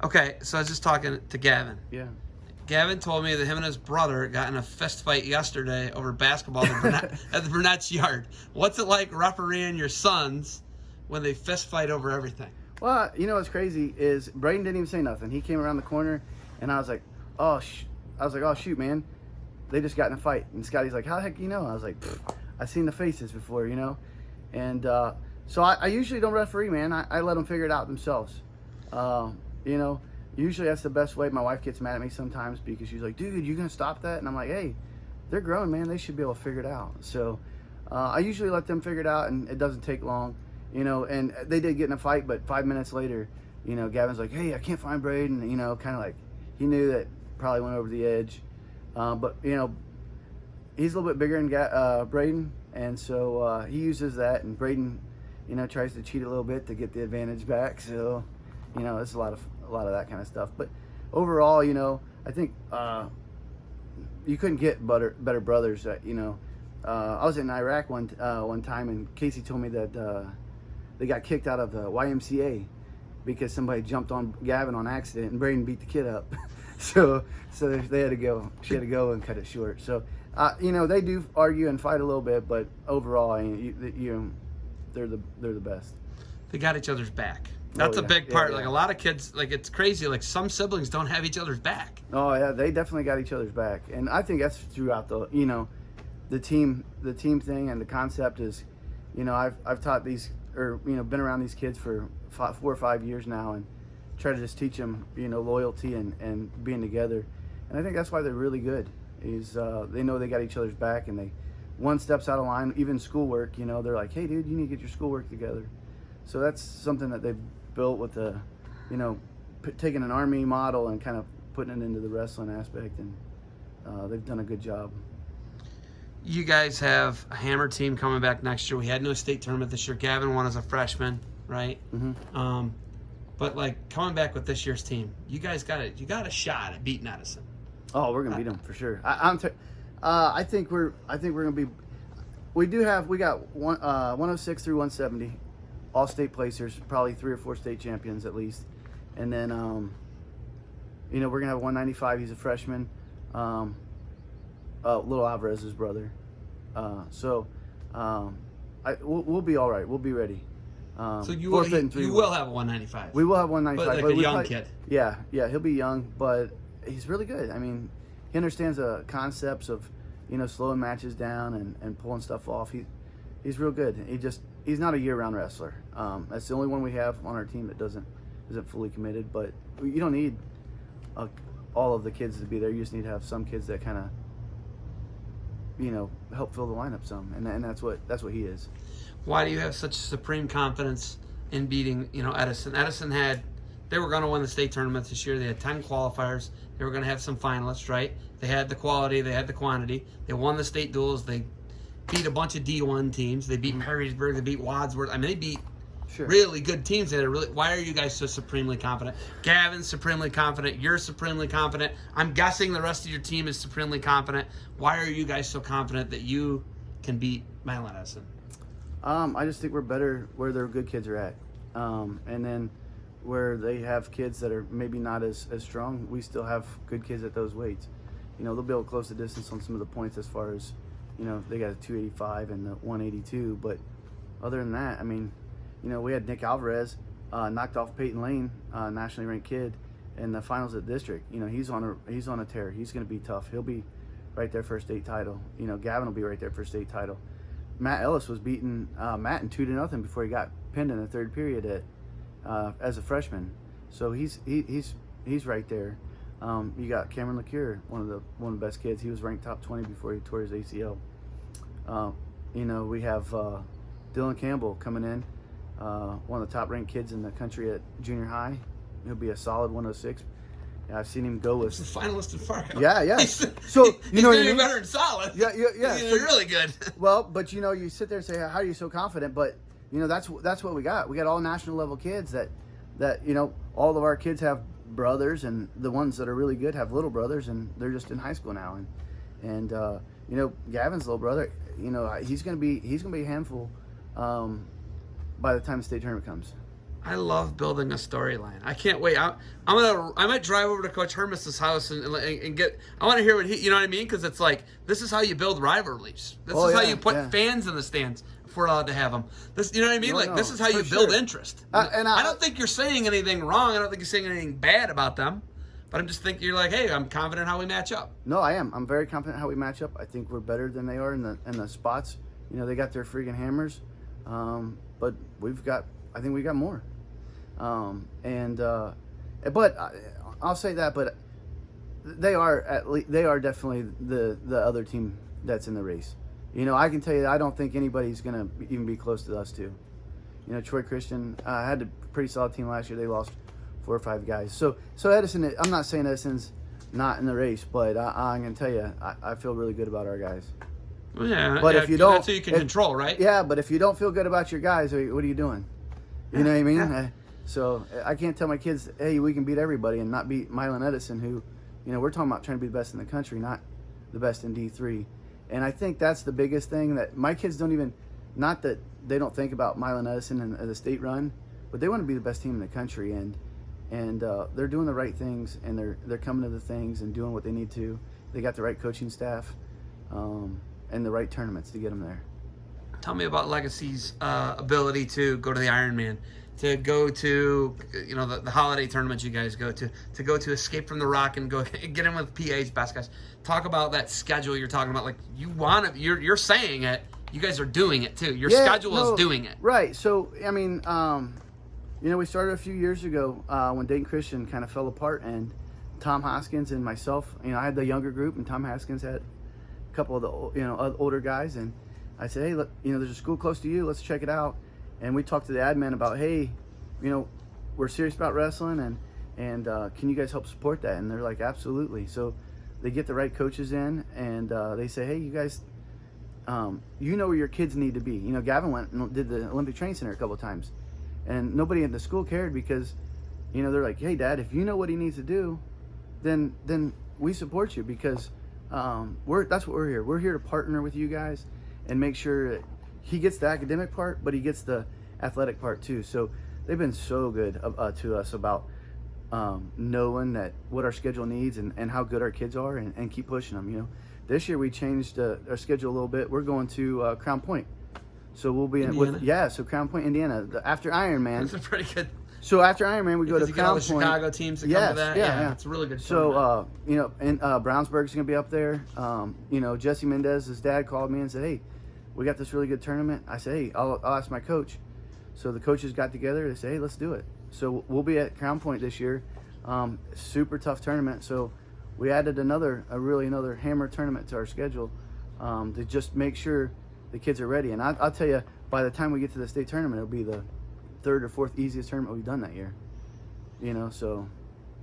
Okay, so I was just talking to Gavin. Yeah. Gavin told me that him and his brother got in a fist fight yesterday over basketball at the Burnett's yard. What's it like refereeing your sons when they fist fight over everything? Well, you know what's crazy is Braden didn't even say nothing. He came around the corner, and I was like, oh shoot, man, they just got in a fight. And Scotty's like, how the heck you know? I was like, I've seen the faces before, you know. And so I usually don't referee, man. I let them figure it out themselves. You know, usually that's the best way. My wife gets mad at me sometimes because she's like, dude, you gonna stop that? And I'm like, hey, they're grown, man. They should be able to figure it out. So I usually let them figure it out, and it doesn't take long. You know, and they did get in a fight, but 5 minutes later, you know, Gavin's like, hey, I can't find Braden. You know, kind of like he knew that probably went over the edge. But, you know, he's a little bit bigger than Braden, and so he uses that, and Braden, you know, tries to cheat a little bit to get the advantage back. So, you know, it's a lot of that kind of stuff. But overall, you know, I think you couldn't get better brothers. You know, I was in Iraq one time, and Casey told me that they got kicked out of the YMCA because somebody jumped on Gavin on accident, and Braden beat the kid up. so they had to go. She had to go and cut it short. So you know, they do argue and fight a little bit, but overall, I mean, you know, they're the best. They got each other's back. That's a big part. Like a lot of kids, like it's crazy. Like some siblings don't have each other's back. Oh yeah, they definitely got each other's back, and I think that's throughout the, you know, the team thing, and the concept is, you know, I've taught these, or, you know, been around these kids for 4 or 5 years now, and try to just teach them, you know, loyalty and being together, and I think that's why they're really good. Is they know they got each other's back, and they one steps out of line, even schoolwork. You know, they're like, hey dude, you need to get your schoolwork together. So that's something that they've built with the, you know, taking an Army model and kind of putting it into the wrestling aspect, and they've done a good job. You guys have a Hammer team coming back next year. We had no state tournament this year. Gavin won as a freshman, right? Mm-hmm. But like coming back with this year's team, you guys got a shot at beating Edison. Oh, we're gonna beat them for sure. I think we're gonna be. We got 106 through 170, all state placers, probably 3 or 4 state champions at least, and then you know, we're gonna have 195. He's a freshman. Little Alvarez's brother. We'll be all right. We'll be ready. So you will have a 195. We will have 195. But like a young kid. Yeah, he'll be young, but he's really good. I mean, he understands the concepts of, you know, slowing matches down and pulling stuff off. He's real good. He's not a year-round wrestler. That's the only one we have on our team that isn't fully committed. But you don't need all of the kids to be there. You just need to have some kids that kind of, you know, help fill the lineup some, and that's what he is. Why do you have such supreme confidence in beating, you know, Edison? They were going to win the state tournament this year. They had 10 qualifiers. They were going to have some finalists, right? They had the quality. They had the quantity. They won the state duels. They beat a bunch of D1 teams. They beat Perrysburg. They beat Wadsworth. I mean, they beat really good teams. Why are you guys so supremely confident? Gavin's supremely confident. You're supremely confident. I'm guessing the rest of your team is supremely confident. Why are you guys so confident that you can beat Milan Edison? I just think we're better where their good kids are at, and then where they have kids that are maybe not as strong, we still have good kids at those weights. You know, they'll be able to close the distance on some of the points as far as, you know, they got a 285 and a 182, but other than that, I mean, you know, we had Nick Alvarez knocked off Peyton Lane, nationally ranked kid, in the finals at district. You know, he's on a tear. He's going to be tough. He'll be right there for a state title. You know, Gavin will be right there for a state title. Matt Ellis was beating Matt in 2-0 before he got pinned in the third period as a freshman. So he's right there. You got Cameron LeCure, one of the best kids. He was ranked top 20 before he tore his ACL. You know, we have Dylan Campbell coming in, one of the top ranked kids in the country at junior high. He'll be a solid 106. Yeah, I've seen him go with. He's a finalist in Fargo. Yeah. So you know, he's gonna be better than solid. Yeah. He's really good. Well, but you know, you sit there and say, "How are you so confident?" But you know, that's what we got. We got all national level kids that you know, all of our kids have brothers, and the ones that are really good have little brothers, and they're just in high school now. And you know, Gavin's little brother, you know, he's gonna be a handful by the time the state tournament comes. I love building a storyline. I can't wait. I might drive over to Coach Hermes' house and get. I want to hear what he. You know what I mean? Because it's like this is how you build rivalries. This is how you put fans in the stands if we're allowed to have them. This, you know what I mean? This is how you build interest. I don't think you're saying anything wrong. I don't think you're saying anything bad about them. But I'm just thinking you're like, hey, I'm confident how we match up. No, I am. I'm very confident how we match up. I think we're better than they are in the spots. You know, they got their freaking hammers, but I think we got more. But I'll say that. But they are definitely the other team that's in the race. You know, I can tell you, I don't think anybody's gonna even be close to us two. You know, Troy Christian had a pretty solid team last year. They lost 4 or 5 guys. So Edison, I'm not saying Edison's not in the race, but I'm gonna tell you, I feel really good about our guys. Well, yeah, but if you don't, that's who you can control, right? Yeah, but if you don't feel good about your guys, what are you doing? You know what I mean? So I can't tell my kids, hey, we can beat everybody and not beat Milan Edison, who, you know, we're talking about trying to be the best in the country, not the best in D3. And I think that's the biggest thing that my kids don't even, not that they don't think about Milan Edison and the state run, but they want to be the best team in the country. And they're doing the right things, and they're coming to the things and doing what they need to. They got the right coaching staff and the right tournaments to get them there. Tell me about Legacy's ability to go to the Ironman, to go to, you know, the holiday tournaments you guys go to go to Escape from the Rock and go get in with PA's best guys. Talk about that schedule you're talking about. Like, you're saying it, you guys are doing it too. Your schedule is doing it. Right. So I mean, you know, we started a few years ago when Dayton Christian kind of fell apart, and Tom Hoskins and myself, you know, I had the younger group, and Tom Hoskins had a couple of the, you know, older guys, and I said, hey, look, you know, there's a school close to you, let's check it out. And we talked to the admin about, hey, you know, we're serious about wrestling, and can you guys help support that? And they're like, absolutely. So they get the right coaches in, and they say, hey, you guys, you know where your kids need to be. You know, Gavin went and did the Olympic Training Center a couple of times. And nobody at the school cared because, you know, they're like, hey, Dad, if you know what he needs to do, then we support you because that's what we're here. We're here to partner with you guys and make sure that he gets the academic part, but he gets the athletic part too. So they've been so good to us about knowing that what our schedule needs and how good our kids are and keep pushing them. You know, this year we changed our schedule a little bit. We're going to Crown Point. So we'll be so Crown Point, Indiana. After Ironman. That's a pretty good. So after Ironman, we go to Crown Point. Chicago teams to come to that. Yeah, it's a really good. So you know, and Brownsburg's gonna be up there. You know, Jesse Mendez's dad called me and said, "Hey, we got this really good tournament." I said, "Hey, I'll ask my coach." So the coaches got together. They said, "Hey, let's do it." So we'll be at Crown Point this year. Super tough tournament. So we added another hammer tournament to our schedule to just make sure the kids are ready. And I'll tell you, by the time we get to the state tournament, it'll be the 3rd or 4th easiest tournament we've done that year. You know, so.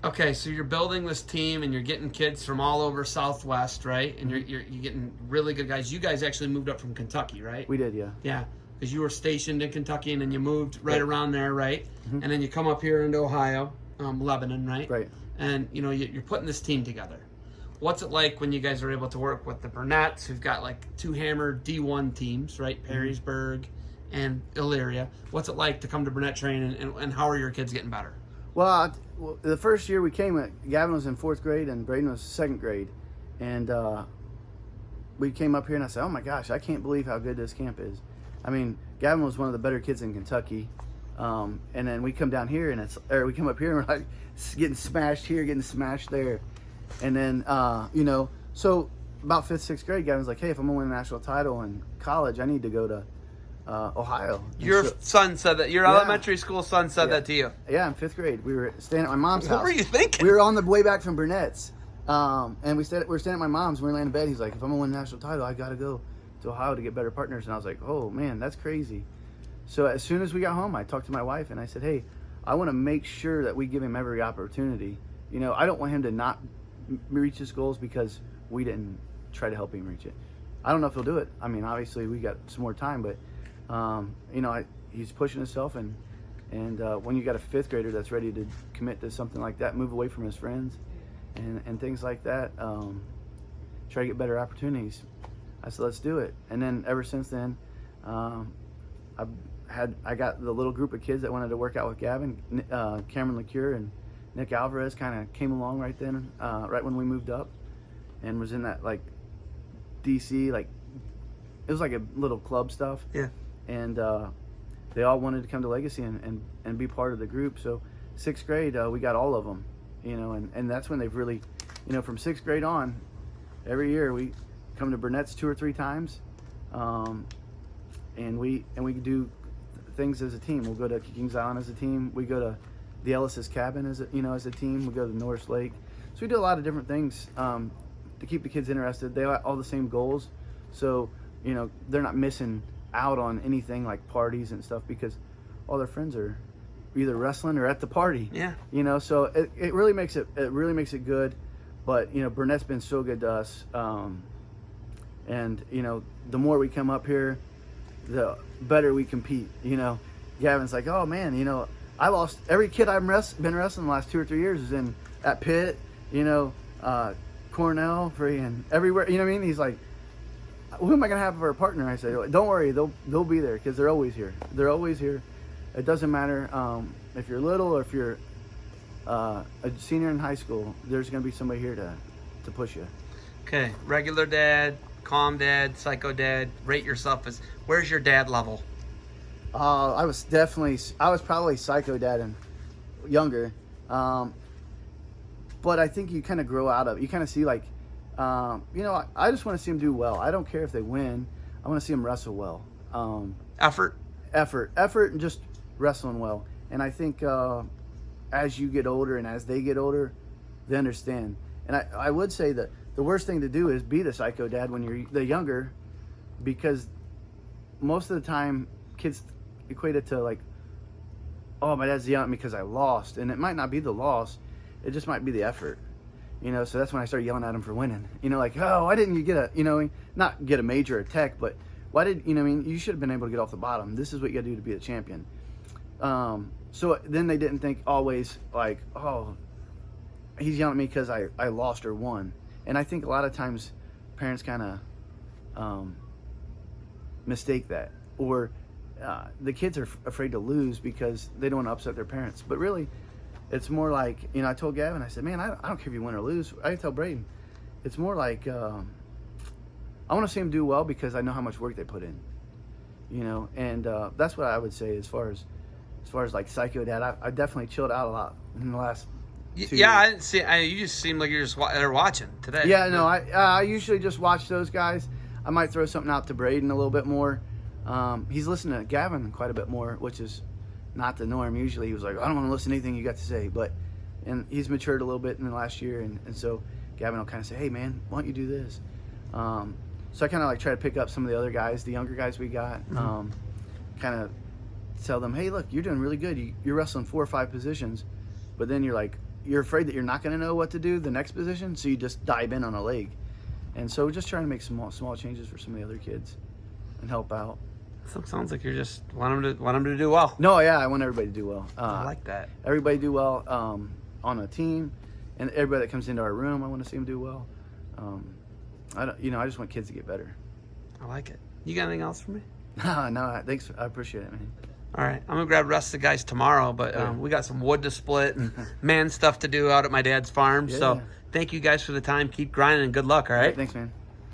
Okay, so you're building this team and you're getting kids from all over Southwest, right? And you're getting really good guys. You guys actually moved up from Kentucky, right? We did, yeah. Yeah, because you were stationed in Kentucky and then you moved right around there, right? Mm-hmm. And then you come up here into Ohio, Lebanon, right? Right. And, you know, you're putting this team together. What's it like when you guys are able to work with the Burnett's, who've got like 2 hammer D1 teams, right? Perrysburg and Elyria. What's it like to come to Burnett training, and how are your kids getting better? Well, the first year we came, Gavin was in 4th grade and Braden was 2nd grade. And we came up here and I said, oh my gosh, I can't believe how good this camp is. I mean, Gavin was one of the better kids in Kentucky. And then we come down here and we come up here and we're like getting smashed here, getting smashed there. And then, you know, so about 5th, 6th grade, Gavin's like, hey, if I'm going to win a national title in college, I need to go to Ohio. Your son said that. Your elementary school son said that to you. Yeah, in 5th grade. We were staying at my mom's house. What were you thinking? We were on the way back from Burnett's. And we were staying at my mom's. We were laying in bed. He's like, if I'm going to win a national title, I got to go to Ohio to get better partners. And I was like, oh, man, that's crazy. So as soon as we got home, I talked to my wife and I said, hey, I want to make sure that we give him every opportunity. You know, I don't want him to not reach his goals because we didn't try to help him reach it. I don't know if he'll do it. I mean, obviously we got some more time, but you know, he's pushing himself, and when you got a 5th grader that's ready to commit to something like that, move away from his friends and things like that, try to get better opportunities. I said, let's do it. And then ever since then, I've I got the little group of kids that wanted to work out with Gavin. Cameron LeCure and Nick Alvarez kind of came along right then, right when we moved up, and was in that like DC, like it was like a little club stuff. Yeah. And they all wanted to come to Legacy and be part of the group. So 6th grade, we got all of them, you know, and that's when they've really, you know, from 6th grade on, every year we come to Burnett's 2 or 3 times, and we do things as a team. We'll go to Kings Island as a team. We go to the Ellis's Cabin as a team. We go to Norris Lake. So we do a lot of different things to keep the kids interested. They have all the same goals, so you know they're not missing out on anything like parties and stuff because all their friends are either wrestling or at the party. Yeah. You know, so it really makes it good. But you know, Burnett's been so good to us, and you know, the more we come up here, the better we compete. You know, Gavin's like, oh man, you know, I lost every kid I've been wrestling the last 2 or 3 years is in at Pitt, you know, Cornell, and everywhere. You know what I mean? He's like, who am I gonna have for a partner? I say, don't worry, they'll be there because they're always here. They're always here. It doesn't matter if you're little or if you're a senior in high school. There's gonna be somebody here to push you. Okay, regular dad, calm dad, psycho dad. Rate yourself as where's your dad level? I was probably psycho dad and younger, but I think you kind of grow out of it. You kind of see like, you know, I just want to see them do well. I don't care if they win. I want to see them wrestle well. Effort, and just wrestling well. And I think as you get older and as they get older, they understand. And I would say that the worst thing to do is be the psycho dad when you're the younger, because most of the time kids equate it to like, oh, my dad's yelling at me because I lost. And it might not be the loss. It just might be the effort. You know, so that's when I started yelling at him for winning. You know, like, oh, why didn't you get a, you know, not get a major or tech, but why did, you know, I mean, you should have been able to get off the bottom. This is what you got to do to be a champion. So then they didn't think always like, oh, he's yelling at me because I lost or won. And I think a lot of times parents kind of mistake that. Or the kids are afraid to lose because they don't want to upset their parents. But really, it's more like, you know, I told Gavin, I said, man, I don't care if you win or lose. I tell Braden, it's more like I want to see them do well because I know how much work they put in, you know. And that's what I would say as far as like psycho dad. I definitely chilled out a lot in the last 2 years. Yeah, I didn't see. You just seem like you're just they're watching today. Yeah, no, I usually just watch those guys. I might throw something out to Braden a little bit more. He's listening to Gavin quite a bit more, which is not the norm. Usually he was like, I don't want to listen to anything you got to say, and he's matured a little bit in the last year, and so Gavin will kind of say, hey man, why don't you do this? So I kind of like try to pick up some of the other guys, the younger guys we got, kind of tell them, hey, look, you're doing really good. You're wrestling 4 or 5 positions, but then you're afraid that you're not going to know what to do the next position, so you just dive in on a leg. And so we're just trying to make small changes for some of the other kids and help out. So it sounds like you're just want them to do well. No, yeah, I want everybody to do well. I like that. Everybody do well on a team, and everybody that comes into our room, I want to see them do well. I just want kids to get better. I like it. You got anything else for me? No, thanks. I appreciate it, man. All right, I'm gonna grab the rest of the guys tomorrow, but we got some wood to split and man stuff to do out at my dad's farm. Yeah. So thank you guys for the time. Keep grinding and good luck. All right. Thanks, man.